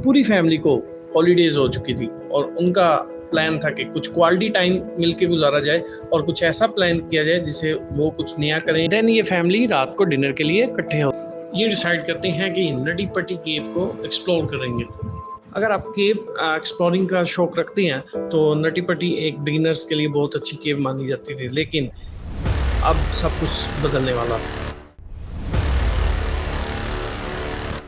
पूरी फैमिली को हॉलीडेज हो चुकी थी और उनका प्लान था कि कुछ क्वालिटी टाइम मिलके गुजारा जाए और कुछ ऐसा प्लान किया जाए जिसे वो कुछ नया करें। देन ये फैमिली रात को डिनर के लिए इकट्ठे हो ये डिसाइड करते हैं कि नटी पट्टी केव को एक्सप्लोर करेंगे। अगर आप केव एक्सप्लोरिंग का शौक रखते हैं तो नटी पट्टी एक बिगिनर्स के लिए बहुत अच्छी केव मानी जाती थी, लेकिन अब सब कुछ बदलने वाला है।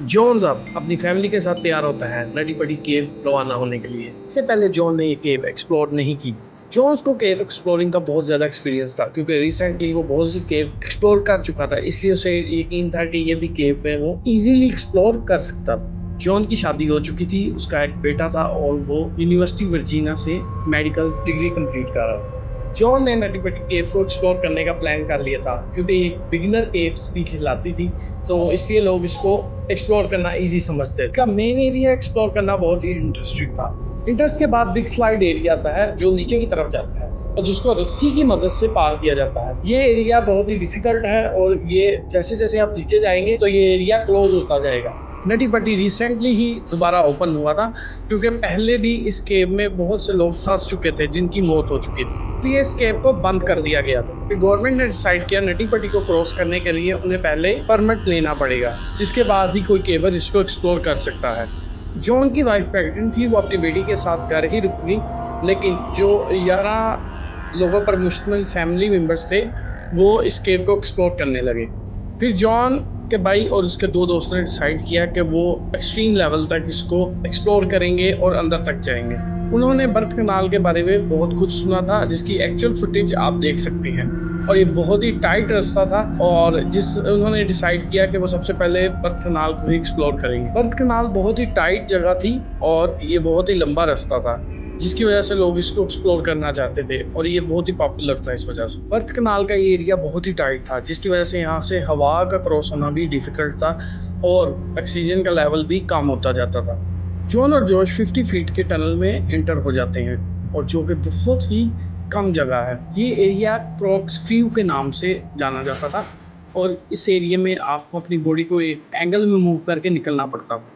जॉन अब अपनी फैमिली के साथ तैयार होता है नटी पट्टी केव रवाना होने के लिए। इससे पहले जॉन ने ये केव एक्सप्लोर नहीं की। जॉन्स को केव एक्सप्लोरिंग का बहुत ज़्यादा एक्सपीरियंस था क्योंकि रिसेंटली वो बहुत सी केव एक्सप्लोर कर चुका था, इसलिए उसे यकीन था कि ये भी केव में वो इजीली एक्सप्लोर कर सकता था। जॉन की शादी हो चुकी थी, उसका एक बेटा था और वो यूनिवर्सिटी वर्जीनिया से मेडिकल डिग्री कंप्लीट कर रहा था। जॉन ने नटी पट्टी केव को एक्सप्लोर करने का प्लान कर लिया था क्योंकि ये बिगिनर केव्स भी खिलाती थी, तो इसलिए लोग इसको एक्सप्लोर करना इजी समझते थे। इसका मेन एरिया एक्सप्लोर करना बहुत ही इंटरेस्टिंग था। इंटरेस्ट के बाद बिग स्लाइड एरिया आता है जो नीचे की तरफ जाता है और जिसको रस्सी की मदद से पार किया जाता है। ये एरिया बहुत ही डिफिकल्ट है और ये जैसे जैसे आप नीचे जाएंगे तो ये एरिया क्लोज होता जाएगा। नटी पट्टी रिसेंटली ही दोबारा ओपन हुआ था क्योंकि पहले भी इस केव में बहुत से लोग फंस चुके थे जिनकी मौत हो चुकी थी, इसलिए इस केव को बंद कर दिया गया था। फिर गवर्नमेंट ने डिसाइड किया नटी पट्टी को क्रॉस करने के लिए उन्हें पहले परमिट लेना पड़ेगा, जिसके बाद ही कोई केवर इसको एक्सप्लोर कर सकता है। जॉन की वाइफ प्रेग्नेंट थी, वो अपनी बेटी के साथ घर ही रुक गई, लेकिन जो 11 लोगों पर मुश्तमिल फैमिली मेम्बर्स थे वो इस केव को एक्सप्लोर करने लगे। फिर जॉन के भाई और उसके 2 दोस्तों ने डिसाइड किया कि वो एक्सट्रीम लेवल तक इसको एक्सप्लोर करेंगे और अंदर तक जाएंगे। उन्होंने बर्थ कनाल के बारे में बहुत कुछ सुना था जिसकी एक्चुअल फुटेज आप देख सकते हैं, और ये बहुत ही टाइट रास्ता था और उन्होंने डिसाइड किया कि वो सबसे पहले बर्थ कनाल को ही एक्सप्लोर करेंगे। बर्थ कनाल बहुत ही टाइट जगह थी और ये बहुत ही लंबा रास्ता था जिसकी वजह से लोग इसको एक्सप्लोर करना चाहते थे और ये बहुत ही पॉपुलर था इस वजह से। बर्थ कनाल का ये एरिया बहुत ही टाइट था जिसकी वजह से यहाँ से हवा का क्रॉस होना भी डिफिकल्ट था और ऑक्सीजन का लेवल भी कम होता जाता था। जॉन और जॉश 50 फीट के टनल में एंटर हो जाते हैं और जो कि बहुत ही कम जगह है। ये एरिया क्रॉक्सक्रीव के नाम से जाना जाता था और इस एरिया में आपको अपनी बॉडी को एक एंगल में मूव करके निकलना पड़ता था।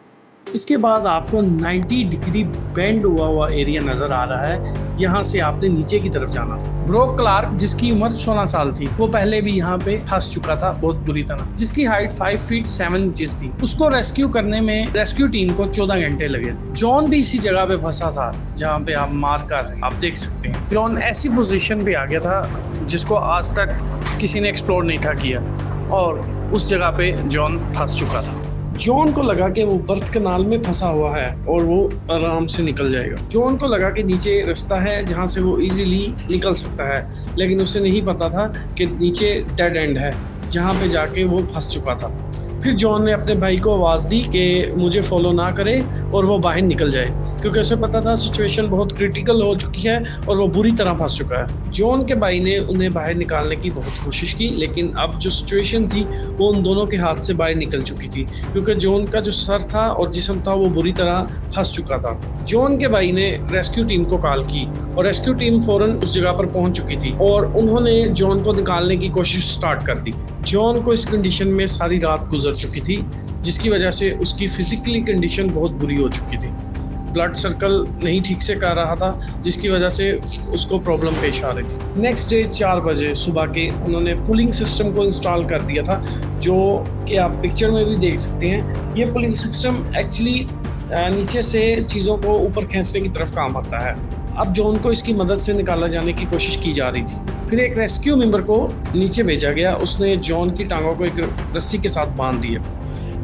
इसके बाद आपको 90 डिग्री बेंड हुआ एरिया नजर आ रहा है, यहाँ से आपने नीचे की तरफ जाना था। ब्रोक क्लार्क जिसकी उम्र 16 साल थी, वो पहले भी यहाँ पे फंस चुका था बहुत बुरी तरह, जिसकी हाइट 5 फीट 7 इंचेस थी। उसको रेस्क्यू करने में रेस्क्यू टीम को 14 घंटे लगे थे। जॉन भी इसी जगह पे फंसा था जहाँ पे आप मार कर आप देख सकते हैं। जॉन ऐसी पोजीशन पे आ गया था जिसको आज तक किसी ने एक्सप्लोर नहीं था किया और उस जगह पे जॉन फंस चुका था। जॉन को लगा कि वो बर्थ कनाल में फंसा हुआ है और वो आराम से निकल जाएगा। जॉन को लगा कि नीचे रास्ता है जहाँ से वो इजीली निकल सकता है, लेकिन उसे नहीं पता था कि नीचे डेड एंड है जहाँ पे जाके वो फंस चुका था। फिर जॉन ने अपने भाई को आवाज़ दी कि मुझे फॉलो ना करे और वो बाहर निकल जाए, क्योंकि उसे पता था सिचुएशन बहुत क्रिटिकल हो चुकी है और वो बुरी तरह फंस चुका है। जॉन के भाई ने उन्हें बाहर निकालने की बहुत कोशिश की, लेकिन अब जो सिचुएशन थी वो उन दोनों के हाथ से बाहर निकल चुकी थी, क्योंकि जॉन का जो सर था और जिस्म था वो बुरी तरह फंस चुका था। जॉन के भाई ने रेस्क्यू टीम को कॉल की और रेस्क्यू टीम फौरन उस जगह पर पहुंच चुकी थी और उन्होंने जॉन को निकालने की कोशिश स्टार्ट कर दी। जॉन को इस कंडीशन में सारी रात गुजर चुकी थी, जिसकी वजह से उसकी फिजिकली कंडीशन बहुत बुरी हो चुकी थी। ब्लड सर्कल नहीं ठीक से कर रहा था, जिसकी वजह से उसको प्रॉब्लम पेश आ रही थी। नेक्स्ट डे 4 बजे सुबह के उन्होंने पुलिंग सिस्टम को इंस्टॉल कर दिया था, जो कि आप पिक्चर में भी देख सकते हैं। ये पुलिंग सिस्टम एक्चुअली नीचे से चीज़ों को ऊपर खींचने की तरफ काम आता है। अब जॉन को इसकी मदद से निकाला जाने की कोशिश की जा रही थी। फिर एक रेस्क्यू मेंबर को नीचे भेजा गया, उसने जॉन की टांगों को एक रस्सी के साथ बांध दिया।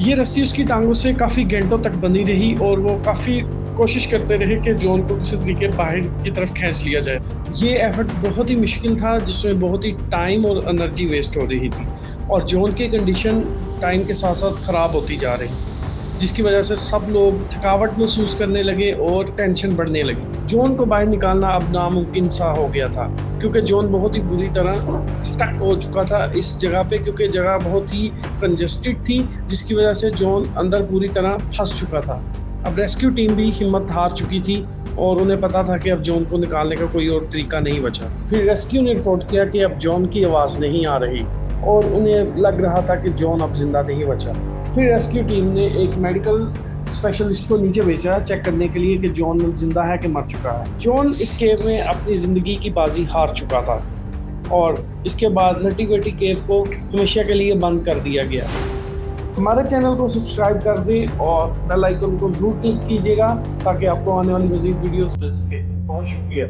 ये रस्सी उसकी टांगों से काफ़ी घंटों तक बंधी रही और वो काफ़ी कोशिश करते रहे कि जॉन को किसी तरीके बाहर की तरफ खींच लिया जाए। ये एफर्ट बहुत ही मुश्किल था, जिसमें बहुत ही टाइम और एनर्जी वेस्ट हो रही थी और जॉन की कंडीशन टाइम के साथ साथ ख़राब होती जा रही थी, जिसकी वजह से सब लोग थकावट महसूस करने लगे और टेंशन बढ़ने लगी। जॉन को बाहर निकालना अब नामुमकिन सा हो गया था, क्योंकि जॉन बहुत ही बुरी तरह स्टक हो चुका था इस जगह पे, क्योंकि जगह बहुत ही कंजस्टेड थी, जिसकी वजह से जॉन अंदर पूरी तरह फंस चुका था। अब रेस्क्यू टीम भी हिम्मत हार चुकी थी और उन्हें पता था कि अब जॉन को निकालने का कोई और तरीका नहीं बचा। फिर रेस्क्यू ने रिपोर्ट किया कि अब जॉन की आवाज़ नहीं आ रही और उन्हें लग रहा था कि जॉन अब जिंदा नहीं बचा। फिर रेस्क्यू टीम ने एक मेडिकल स्पेशलिस्ट को नीचे भेजा चेक करने के लिए कि जॉन जिंदा है कि मर चुका है। जॉन इस केव में अपनी ज़िंदगी की बाजी हार चुका था और इसके बाद नटी बेटी केव को हमेशा के लिए बंद कर दिया गया। हमारे चैनल को सब्सक्राइब कर दें और बेल आइकन को जरूर क्लिक कीजिएगा ताकि आपको आने वाली मज़ीद वीडियोस मिल सके। बहुत शुक्रिया।